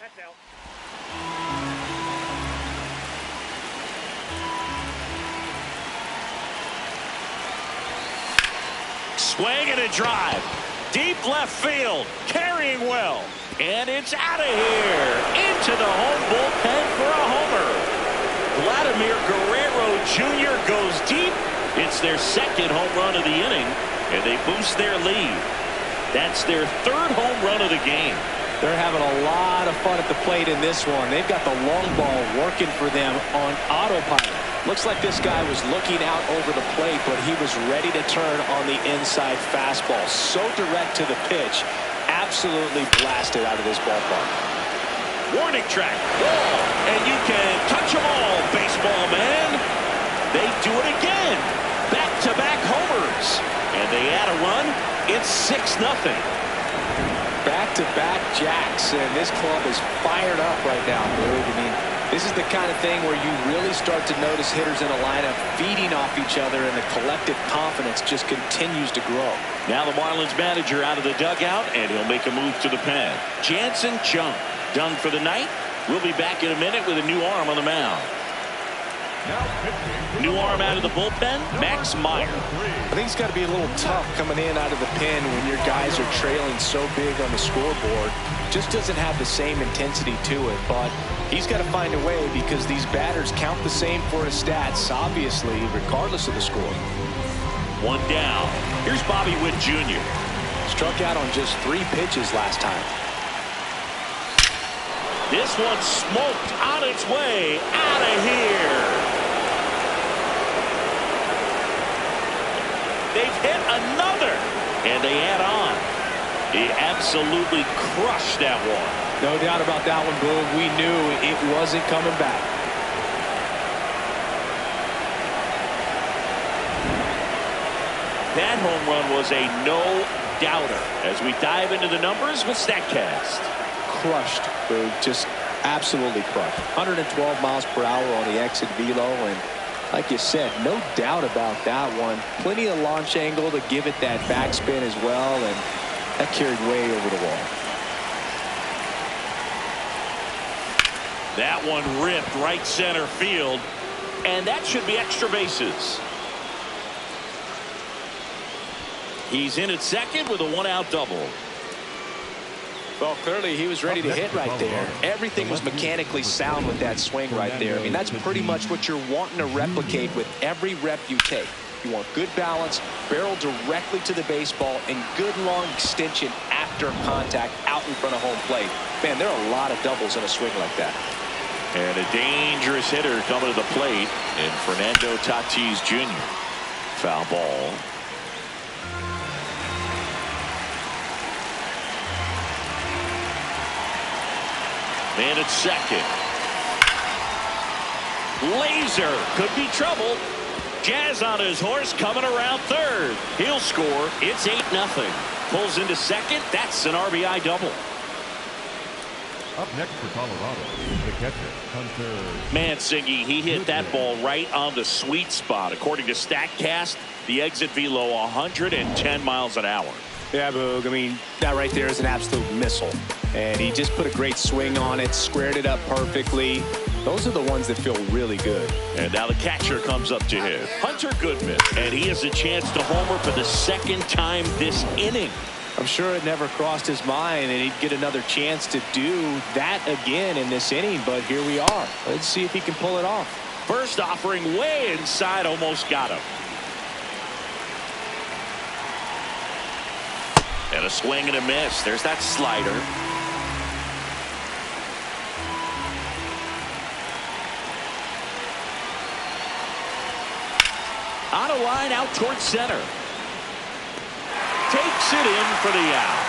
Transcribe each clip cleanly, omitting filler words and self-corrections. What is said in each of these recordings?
That's out. Swing and a drive. Deep left field. Carrying well. And it's out of here. Into the home bullpen for a homer. Vladimir Guerrero Jr. goes deep. It's their second home run of the inning, and they boost their lead. That's their third home run of the game. They're having a lot of fun at the plate in this one. They've got the long ball working for them on autopilot. Looks like this guy was looking out over the plate, but he was ready to turn on the inside fastball. So direct to the pitch. Absolutely blasted out of this ballpark. Warning track. Whoa. And you can touch them all, baseball man. They do it again. Back-to-back homers. And they add a run. It's 6-0. Back-to-back jacks, and this club is fired up right now, Boog. I mean, this is the kind of thing where you really start to notice hitters in a lineup feeding off each other, and the collective confidence just continues to grow. Now the Marlins manager out of the dugout, and he'll make a move to the pen. Jansen Chung done for the night. We'll be back in a minute with a new arm on the mound. New arm out of the bullpen, Max Meyer. I think it's got to be a little tough coming in out of the pen when your guys are trailing so big on the scoreboard. Just doesn't have the same intensity to it, but he's got to find a way because these batters count the same for his stats, obviously, regardless of the score. One down. Here's Bobby Witt Jr. Struck out on just 3 pitches last time. This one smoked on its way out of here. They've hit another, and they add on. He absolutely crushed that one. No doubt about that one, Boog. We knew it wasn't coming back. That home run was a no-doubter. As we dive into the numbers with StatCast. Crushed, Boog. Just absolutely crushed. 112 miles per hour on the exit velo, and like you said, no doubt about that one. Plenty of launch angle to give it that backspin as well, and that carried way over the wall. That one ripped right center field, and that should be extra bases. He's in at second with a 1-out double. Well, clearly he was ready to hit right there. Everything was mechanically sound with that swing right there. I mean, that's pretty much what you're wanting to replicate with every rep you take. You want good balance, barrel directly to the baseball, and good long extension after contact out in front of home plate. Man, there are a lot of doubles in a swing like that. And a dangerous hitter coming to the plate in Fernando Tatis Jr. Foul ball. Man at second. Laser could be trouble. Jazz on his horse coming around third. He'll score. It's 8-0. Pulls into second. That's an RBI double. Up next for Colorado, the catcher, Hunter Mancini, he hit that ball right on the sweet spot. According to StatCast, the exit velo 110 miles an hour. Yeah, Boog, I mean, that right there is an absolute missile. And he just put a great swing on it, squared it up perfectly. Those are the ones that feel really good. And now the catcher comes up to him, Hunter Goodman. And he has a chance to homer for the second time this inning. I'm sure it never crossed his mind that he'd get another chance to do that again in this inning, but here we are. Let's see if he can pull it off. First offering way inside, almost got him. And a swing and a miss. There's that slider. On a line out towards center. Takes it in for the out.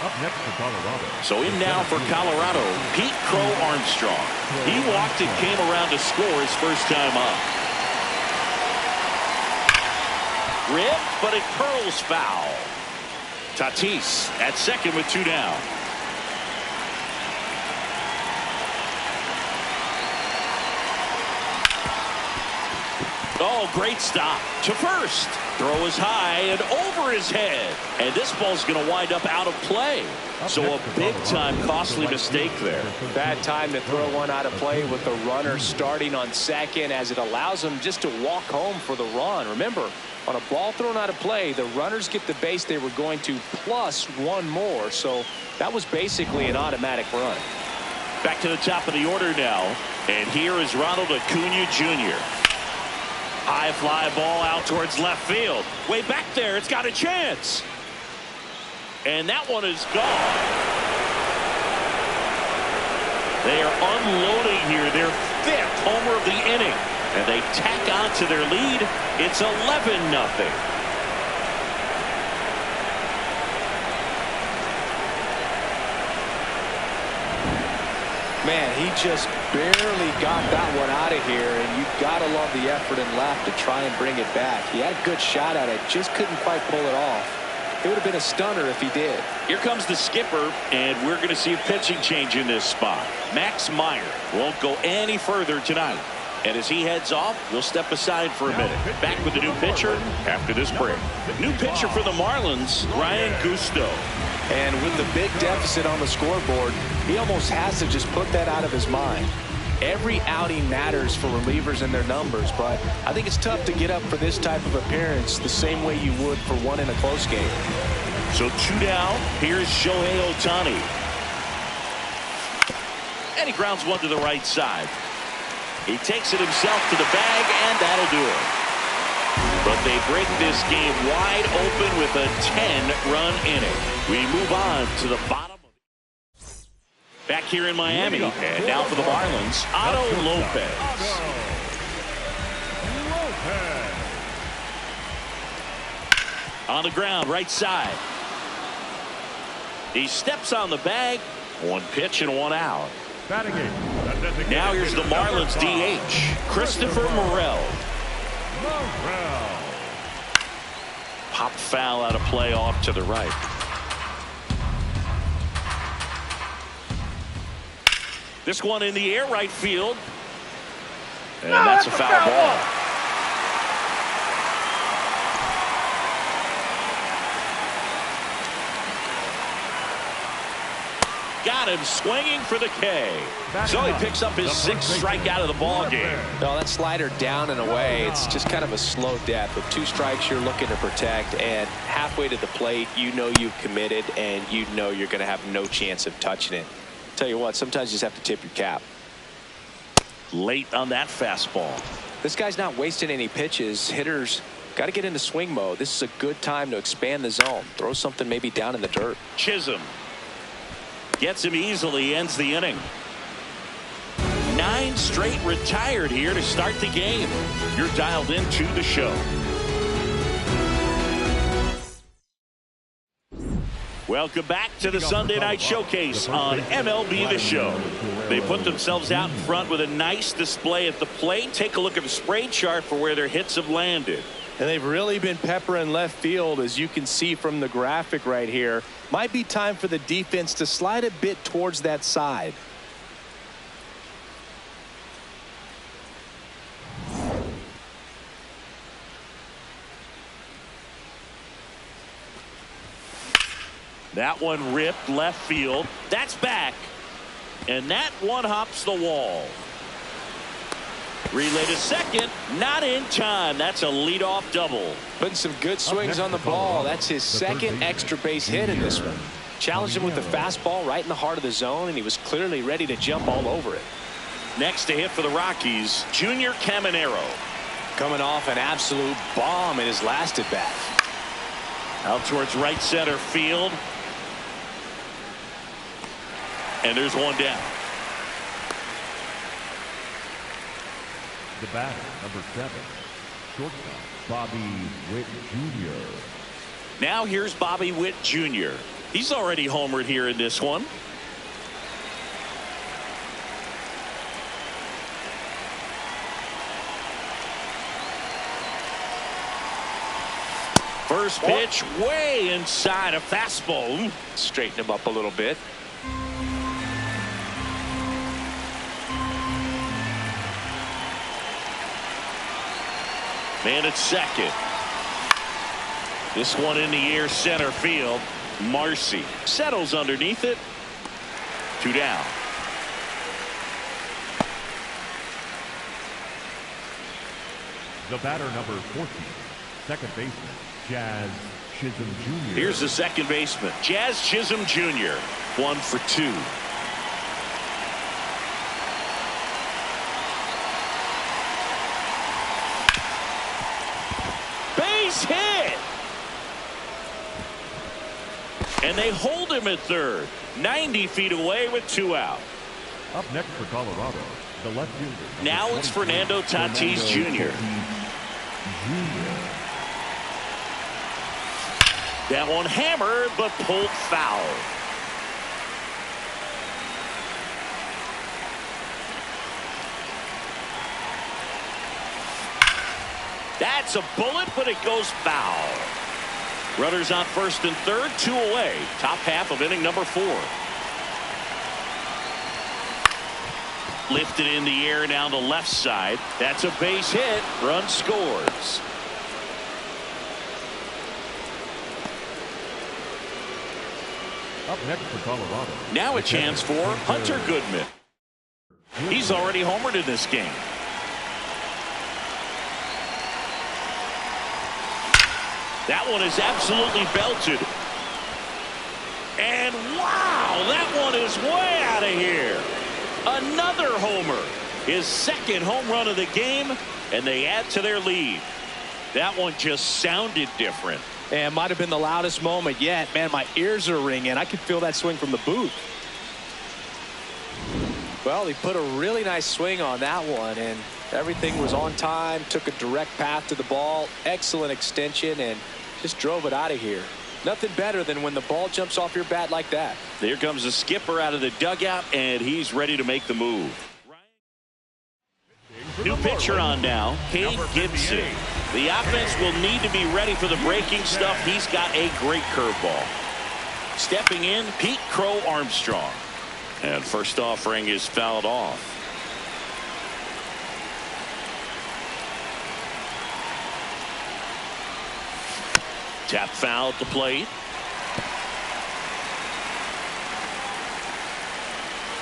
up next for Colorado. So in now for Colorado, Pete Crow Armstrong. He walked and came around to score his first time up. Rip, but it curls foul. Tatis at second with two down. Oh, great stop to first. Throw is high and over his head. And this ball's going to wind up out of play. So a big-time costly mistake there. Bad time to throw one out of play with the runner starting on second, as it allows him just to walk home for the run. Remember, on a ball thrown out of play, the runners get the base they were going to plus one more. So that was basically an automatic run. Back to the top of the order now. And here is Ronald Acuna Jr. High fly ball out towards left field. Way back there. It's got a chance. And that one is gone. They are unloading here. Their 5th homer of the inning. And they tack on to their lead. It's 11-0. Man, he just barely got that one out of here, and you got to love the effort and left to try and bring it back. He had a good shot at it, just couldn't quite pull it off. It would have been a stunner if he did. Here comes the skipper, and we're going to see a pitching change in this spot. Max Meyer won't go any further tonight. And as he heads off, we'll step aside for a minute. Back with the new pitcher after this break. New pitcher for the Marlins, Ryan Gusto. And with the big deficit on the scoreboard, he almost has to just put that out of his mind. Every outing matters for relievers and their numbers, but I think it's tough to get up for this type of appearance the same way you would for one in a close game. So 2 down. Here's Shohei Ohtani. And he grounds one to the right side. He takes it himself to the bag, and that'll do it. But they break this game wide open with a 10-run inning. We move on to the bottom. Back here in Miami, and now for the Marlins, Otto Lopez. On the ground, right side. He steps on the bag. 1 pitch and 1 out. Now here's the Marlins DH, Christopher Morel. Pop foul out of play off to the right. This one in the air right field. And that's a foul ball. Got him swinging for the K. So he picks up his 6th strikeout of the ball game. No, that slider down and away. It's just kind of a slow death. With 2 strikes, you're looking to protect, and halfway to the plate, you know you've committed, and you know you're going to have no chance of touching it. Tell you what, sometimes you just have to tip your cap. Late on that fastball. This guy's not wasting any pitches. Hitters got to get into swing mode. This is a good time to expand the zone. Throw something maybe down in the dirt. Chisholm gets him easily, ends the inning. 9 straight retired here to start the game. You're dialed into the show. Welcome back to the Sunday Night Showcase on MLB The Show. They put themselves out in front with a nice display at the plate. Take a look at the spray chart for where their hits have landed. And they've really been peppering left field, as you can see from the graphic right here. Might be time for the defense to slide a bit towards that side. That one ripped left field. That's back. And that one hops the wall. Relay to second. Not in time. That's a leadoff double. Putting some good swings on the ball. That's his 2nd extra base hit in this one. Challenged him with the fastball right in the heart of the zone, and he was clearly ready to jump all over it. Next to hit for the Rockies, Junior Caminero. Coming off an absolute bomb in his last at bat. Out towards right center field. And there's one down. The batter, number 7, shortstop, Bobby Witt Jr. Now here's Bobby Witt Jr. He's already homered here in this one. First pitch way inside, a fastball. Straighten him up a little bit. Man at second. This one in the air, center field. Marcy settles underneath it. 2 down. The batter, number 14, second baseman, Jazz Chisholm Jr. Here's the second baseman, Jazz Chisholm Jr. 1 for 2. Base hit! And they hold him at third. 90 feet away with 2 out. Up next for Colorado, the left fielder. Now it's Fernando Tatis Jr. That one hammered, but pulled foul. That's a bullet, but it goes foul. Runners on first and third, 2 away. Top half of inning number 4. Lifted in the air down the left side. That's a base hit. Run scores. Up next for Colorado. Now a chance for Hunter Goodman. He's already homered in this game. That one is absolutely belted. And wow, that one is way out of here. Another homer. His second home run of the game, and they add to their lead. That one just sounded different. And might have been the loudest moment yet. Man, my ears are ringing. I could feel that swing from the booth. Well, he put a really nice swing on that one, and everything was on time. Took a direct path to the ball. Excellent extension, and just drove it out of here. Nothing better than when the ball jumps off your bat like that. Here comes the skipper out of the dugout, and he's ready to make the move. New pitcher on now, Cade Gibson. The offense will need to be ready for the breaking stuff. He's got a great curveball. Stepping in, Pete Crow Armstrong. And first offering is fouled off. Tap foul at the plate.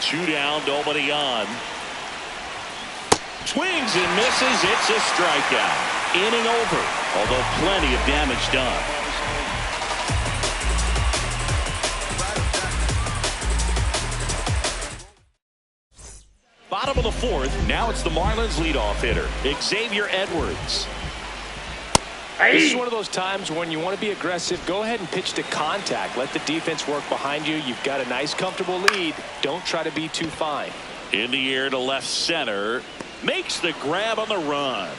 2 down, nobody on. Swings and misses. It's a strikeout. Inning over, although plenty of damage done. Bottom of the 4th. Now it's the Marlins leadoff hitter, Xavier Edwards. This is one of those times when you want to be aggressive. Go ahead and pitch to contact. Let the defense work behind you. You've got a nice, comfortable lead. Don't try to be too fine. In the air to left center. Makes the grab on the run.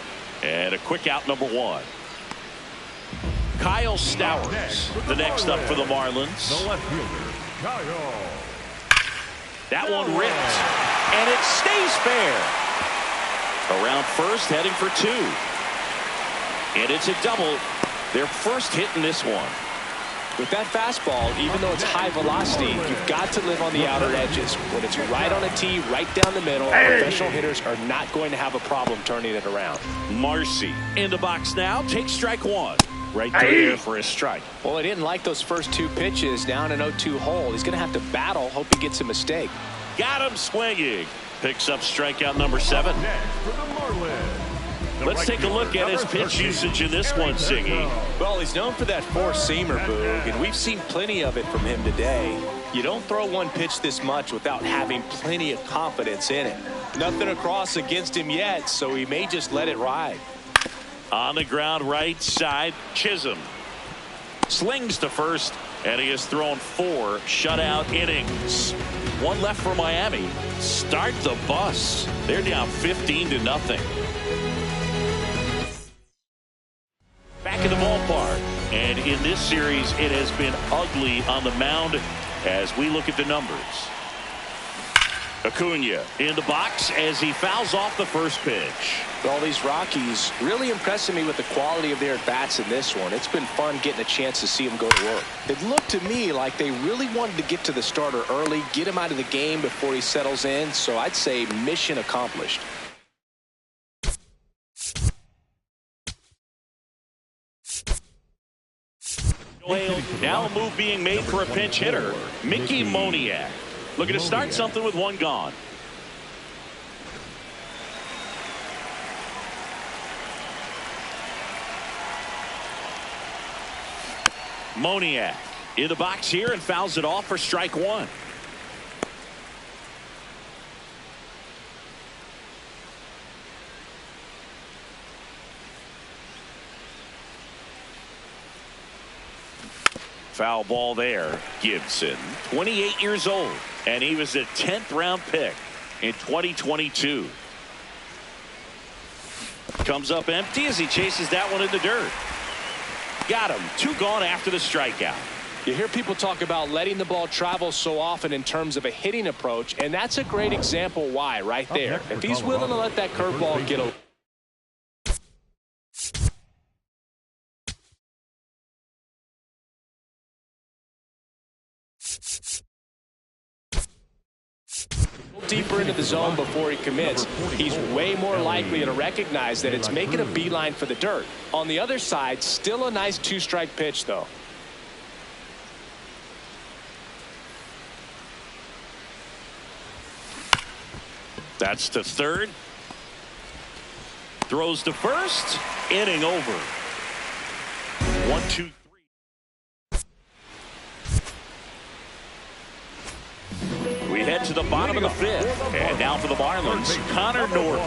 And a quick out, number 1. Kyle Stowers, the next up for the Marlins. The left fielder, Kyle. That one ripped. And it stays fair. Around first, heading for 2. And it's a double. Their first hit in this one. With that fastball, even though it's high velocity, you've got to live on the outer edges. When it's right on a tee, right down the middle, professional hitters are not going to have a problem turning it around. Marcy in the box now. Takes strike 1. Right there for a strike. Well, he didn't like those first 2 pitches down an 0-2 hole. He's going to have to battle. Hope he gets a mistake. Got him swinging. Picks up strikeout number 7. Let's take a look at his pitch usage in this one, Singy. Well, he's known for that four-seamer, Boog, and we've seen plenty of it from him today. You don't throw one pitch this much without having plenty of confidence in it. Nothing across against him yet, so he may just let it ride. On the ground, right side, Chisholm. Slings to first, and he has thrown 4 shutout innings. 1 left for Miami. Start the bus. They're down 15-0. Back in the ballpark, and in this series it has been ugly on the mound as we look at the numbers. Acuna in the box as he fouls off the first pitch. Well, these Rockies really impressing me with the quality of their at-bats in this one. It's been fun getting a chance to see them go to work. It looked to me like they really wanted to get to the starter early, get him out of the game before he settles in, so I'd say mission accomplished. Now a move being made for a pinch hitter, Mickey Moniak. Looking to start something with one gone. Moniak in the box here and fouls it off for strike one. Foul ball there. Gibson, 28 years old, and he was a 10th round pick in 2022. Comes up empty as he chases that one in the dirt. Got him. 2 gone after the strikeout. You hear people talk about letting the ball travel so often in terms of a hitting approach, and that's a great example why right there. If he's willing to let that curveball get a deeper into the zone before he commits, he's way more likely to recognize that it's making a beeline for the dirt. On the other side, still a nice 2-strike pitch, though. That's to third. Throws to first. Inning over. 1, 2, 3. We head to the bottom of the 5th. And now for the Marlins, Connor Norton.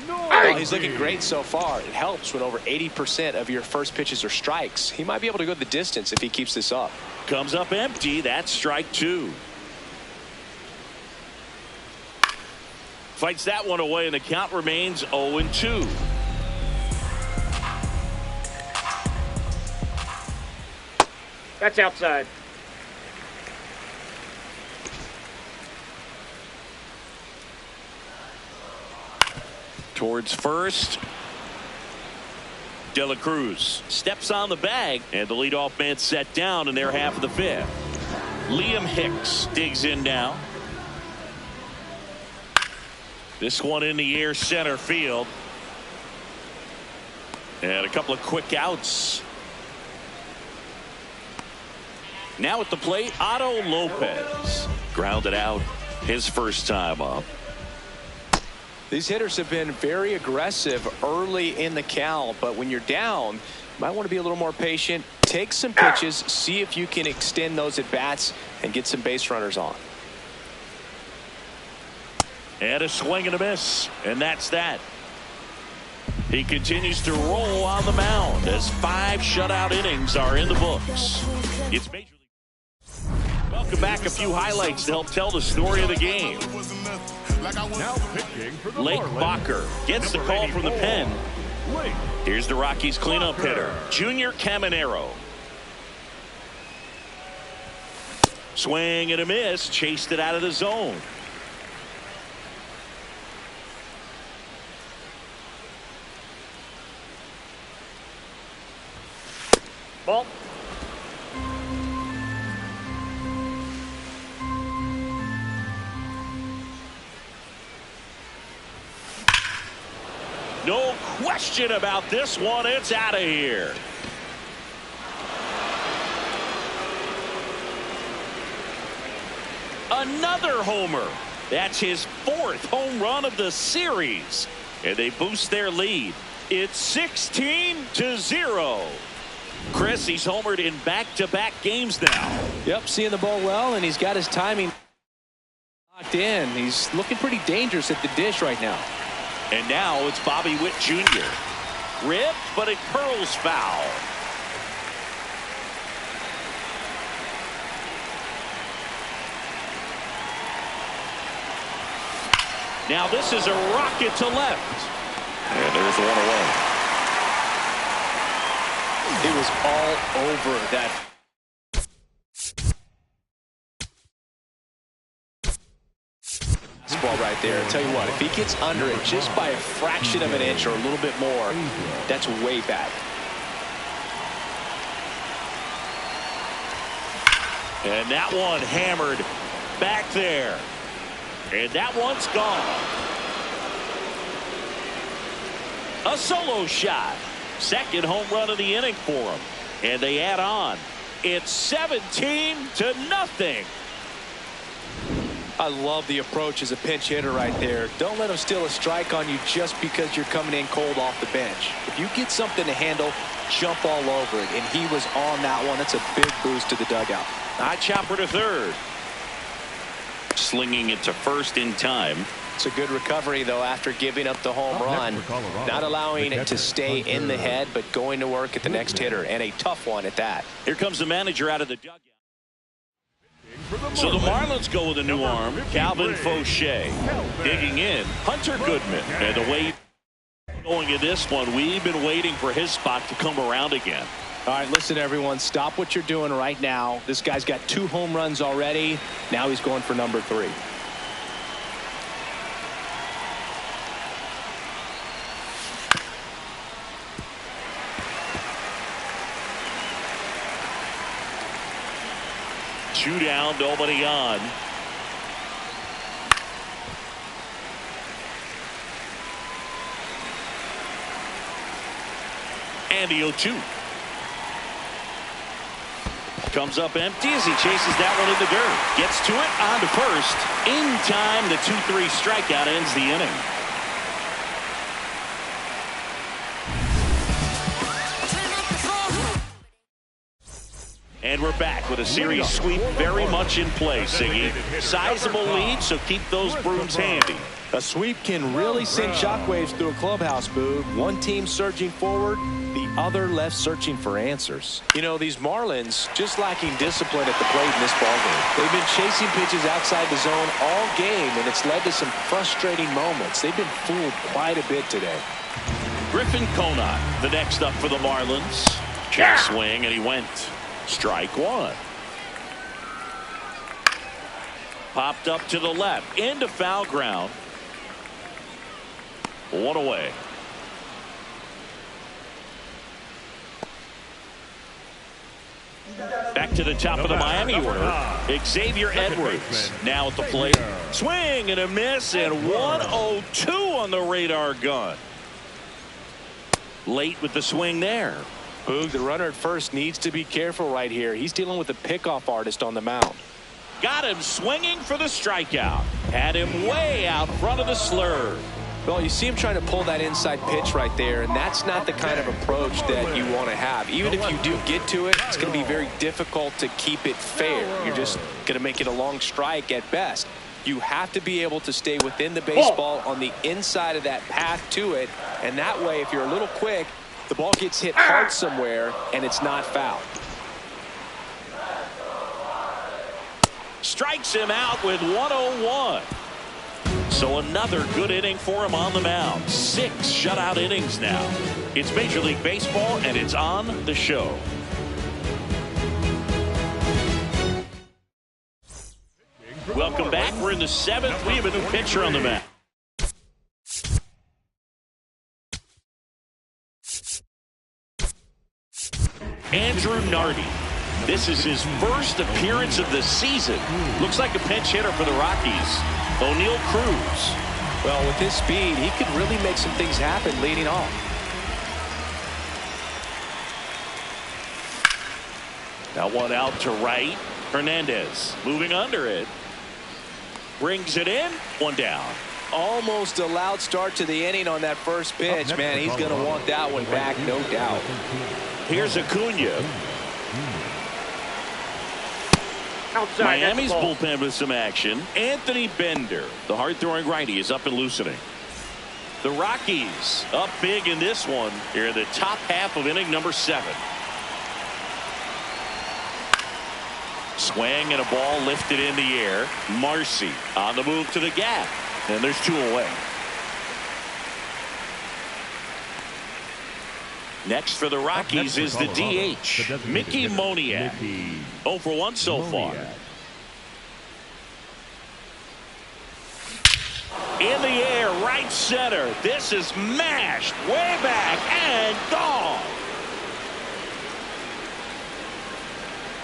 Well, he's looking great so far. It helps when over 80% of your first pitches are strikes. He might be able to go the distance if he keeps this up. Comes up empty. That's strike 2. Fights that one away, and the count remains 0-2. That's outside. Towards first. De La Cruz steps on the bag, and the leadoff man set down in their half of the 5th. Liam Hicks digs in now. This one in the air, center field. And a couple of quick outs. Now at the plate, Otto Lopez. Grounded out his first time up. These hitters have been very aggressive early in the count, but when you're down, you might want to be a little more patient. Take some pitches, see if you can extend those at bats and get some base runners on. And a swing and a miss, and that's that. He continues to roll on the mound as 5 shutout innings are in the books. It's Major League. Welcome back. A few highlights to help tell the story of the game. Now pitching for the Lake Marlins, Bacher gets the call from the pen. Lake Here's the Rockies cleanup hitter, Junior Caminero. Swing and a miss, chased it out of the zone. Ball. No question about this one. It's out of here. Another homer. That's his 4th home run of the series. And they boost their lead. It's 16-0. Chris, he's homered in back-to-back games now. Yep, seeing the ball well, and he's got his timing locked in. He's looking pretty dangerous at the dish right now. And now it's Bobby Witt Jr. Ripped, but it curls foul. Now this is a rocket to left. And there's one away. It was all over that. Ball right there. I'll tell you what, if he gets under it just by a fraction of an inch or a little bit more, that's way back. And that one hammered back there. And that one's gone. A solo shot. Second home run of the inning for him. And they add on. It's 17-0. I love the approach as a pinch hitter right there. Don't let him steal a strike on you just because you're coming in cold off the bench. If you get something to handle, jump all over it. And he was on that one. That's a big boost to the dugout. High chopper to third. Slinging it to first in time. It's a good recovery, though, after giving up the home run. Not allowing it to stay in the head, but going to work at the next hitter. And a tough one at that. Here comes the manager out of the dugout. So the Marlins go with a new arm, Calvin Fauché. Digging in, Hunter Goodman. And the way going in this one, we've been waiting for his spot to come around again. All right, listen, everyone. Stop what you're doing right now. This guy's got 2 home runs already. Now he's going for number 3. Two down, nobody on. And the 0-2. Comes up empty as he chases that one in the dirt. Gets to it, on to first. In time, the 2-3 strikeout ends the inning. And we're back with a series sweep very much in play, Siggy. Sizable lead, so keep those brooms handy. A sweep can really send shockwaves through a clubhouse, Boog. One team surging forward, the other left searching for answers. You know, these Marlins just lacking discipline at the plate in this ballgame. They've been chasing pitches outside the zone all game, and it's led to some frustrating moments. They've been fooled quite a bit today. Griffin Conant, the next up for the Marlins. Check swing, and he went. Strike one. Popped up to the left, into foul ground. One away. Back to the top of the Miami order. Xavier Edwards now at the plate. Swing and a miss, and 1-0-2 on the radar gun. Late with the swing there. Boog, the runner at first needs to be careful right here. He's dealing with a pickoff artist on the mound. Got him swinging for the strikeout. Had him way out front of the slur. Well, you see him trying to pull that inside pitch right there, and that's not the kind of approach that you want to have. Even if you do get to it, it's going to be very difficult to keep it fair. You're just going to make it a long strike at best. You have to be able to stay within the baseball on the inside of that path to it, and that way, if you're a little quick, the ball gets hit hard somewhere, and it's not fouled. Strikes him out with 101. So another good inning for him on the mound. 6 shutout innings now. It's Major League Baseball, and it's on the show. Welcome back. We're in the 7th. We have a new pitcher on the mound. Andrew Nardi. This is his first appearance of the season. Looks like a pinch hitter for the Rockies. O'Neal Cruz. Well, with his speed, he could really make some things happen leading off. That one out to right. Hernandez moving under it. Brings it in. One down. Almost a loud start to the inning on that first pitch. Man, he's going to want that one back, no doubt. Here's Acuna. Outside, Miami's bullpen with some action. Anthony Bender, the hard-throwing righty, is up and loosening. The Rockies up big in this one here in the top half of inning number 7. Swing and a ball lifted in the air. Marcy on the move to the gap. And there's 2 away. Next for the Rockies is the DH, Mickey Moniak. 0 for 1 so far. In the air, right center. This is mashed way back and gone.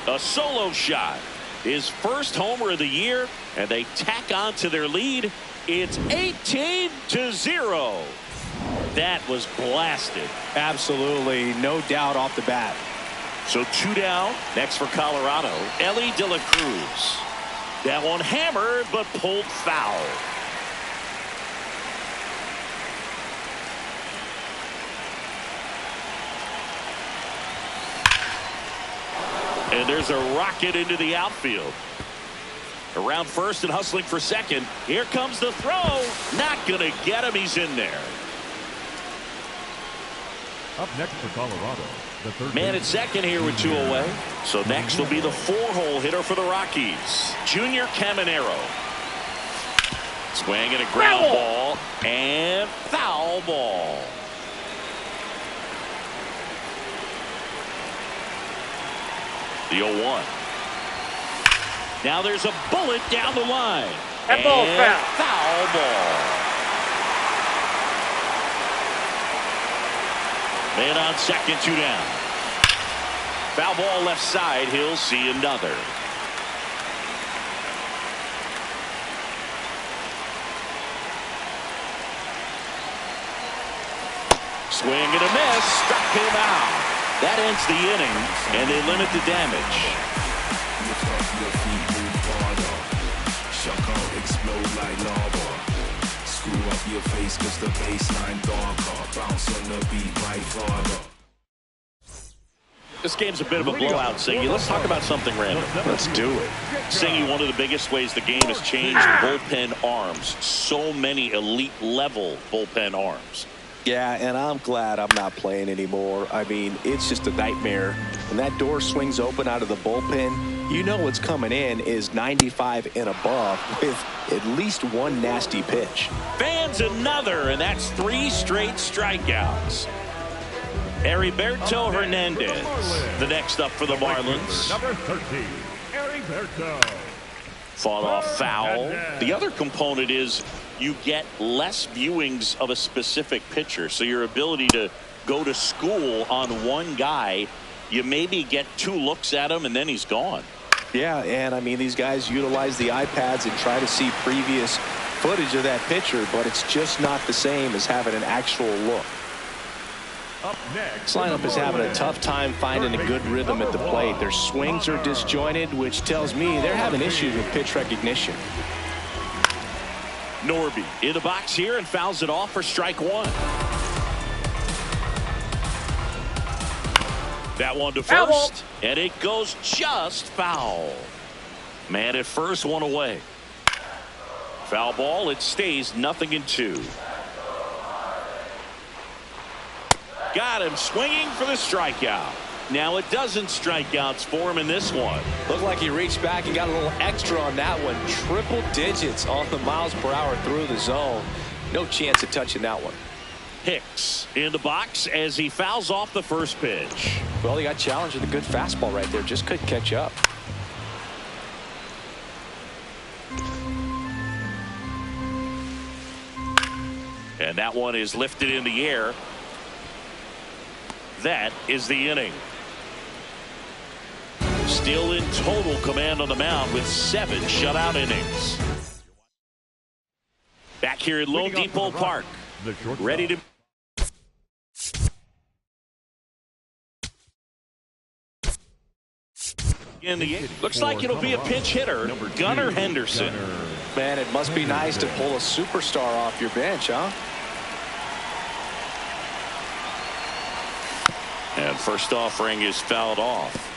A solo shot. His first homer of the year, and they tack on to their lead. It's 18-0. that was blasted. Absolutely, no doubt off the bat. So 2 down. Next for Colorado, Elly De La Cruz. That one hammered, but pulled foul. And there's a rocket into the outfield. Around first and hustling for second. Here comes the throw. Not going to get him. He's in there. Up next for Colorado, the third Man at baseman. second here with 2 away. So next will be the 4-hole hitter for the Rockies, Junior Caminero. Swing and a ground ball and foul ball. The 0-1. Now there's a bullet down the line. That ball's and foul. Foul ball. Man on second, 2 down. Foul ball left side. He'll see another. Swing and a miss. Struck him out. That ends the inning, and they limit the damage. Explode like lava. Screw up your face cause the baseline darker. Bounce on the beat right farther. This game's a bit of a blowout, Siggy. Let's talk about something random. Let's do it. Siggy, one of the biggest ways the game has changed, bullpen arms. So many elite level bullpen arms. Yeah, and I'm glad I'm not playing anymore. I mean, it's just a nightmare. When that door swings open out of the bullpen, you know what's coming in is 95 and above with at least one nasty pitch. Fans another, and that's 3 straight strikeouts. Heriberto Hernandez, the next up for the Marlins. Number 13, Heriberto. Fought off foul. The other component is you get less viewings of a specific pitcher, so your ability to go to school on one guy, you maybe get 2 looks at him and then he's gone. Yeah, and I mean, these guys utilize the iPads and try to see previous footage of that pitcher, but it's just not the same as having an actual look. Up next, This lineup is having a tough time finding a good rhythm at the plate. Their swings are disjointed, which tells me they're having issues with pitch recognition. Norby in the box here and fouls it off for strike 1. That one to first, and it goes just foul. Man at first, 1 away. Foul ball. It stays 0-2. Got him swinging for the strikeout. Now it doesn't strikeouts for him in this one. Looked like he reached back and got a little extra on that one. Triple digits on the miles per hour through the zone. No chance of touching that one. Hicks in the box as he fouls off the first pitch. Well, he got challenged with a good fastball right there. Just couldn't catch up. And that one is lifted in the air. That is the inning. Still in total command on the mound with 7 shutout innings. Back here at Lone Depot Park. Ready to... In the eighth. Looks like it'll be a pinch hitter, Gunnar Henderson. Man, it must be nice to pull a superstar off your bench, huh? And first offering is fouled off.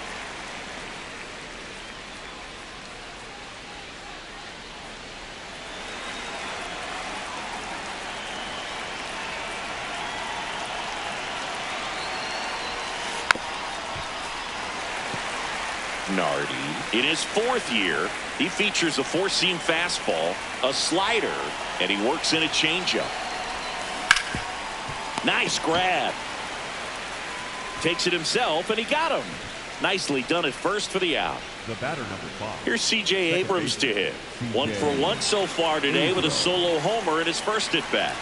Nardi in his 4th year, he features a 4-seam fastball, a slider, and he works in a changeup. Nice grab. Takes it himself, and he got him. Nicely done at first for the out. The batter, number 5. Here's C.J. Abrams to hit. 1 for 1 so far today with a solo homer in his first at bat.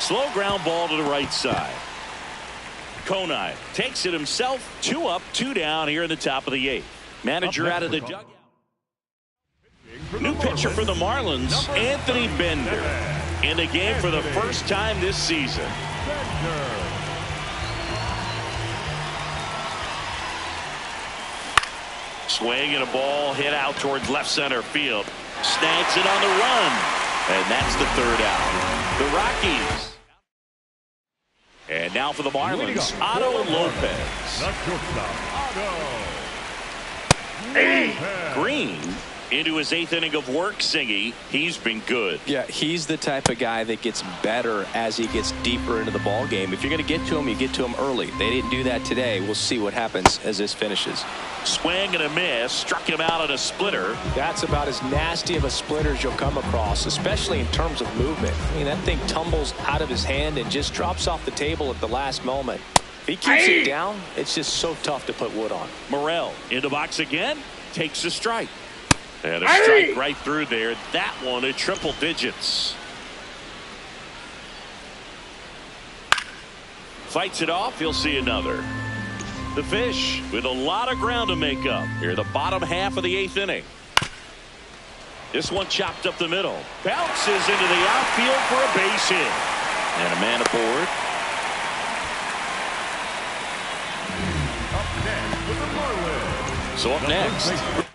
Slow ground ball to the right side. Konai takes it himself. 2 up, 2 down here in the top of the 8th. Manager out of the dugout. New pitcher for the Marlins, Anthony Bender. in the game for the first time this season. Swing and a ball hit out towards left center field. Snags it on the run. And that's the third out. The Rockies. And now for the Marlins, Otto Lopez. The shortstop, Otto. Green into his 8th inning of work, Singy. He's been good. Yeah, he's the type of guy that gets better as he gets deeper into the ball game. If you're going to get to him, you get to him early. They didn't do that today. We'll see what happens as this finishes. Swing and a miss. Struck him out on a splitter. That's about as nasty of a splitter as you'll come across, especially in terms of movement. I mean, that thing tumbles out of his hand and just drops off the table at the last moment. If he keeps it down, it's just so tough to put wood on. Morel in the box again. Takes a strike. And a strike right through there. That one at triple digits. Fights it off. He'll see another. The Fish with a lot of ground to make up here, the bottom half of the 8th inning. This one chopped up the middle. Bounces into the outfield for a base hit. And a man aboard. Up next with the Marlins. So up next.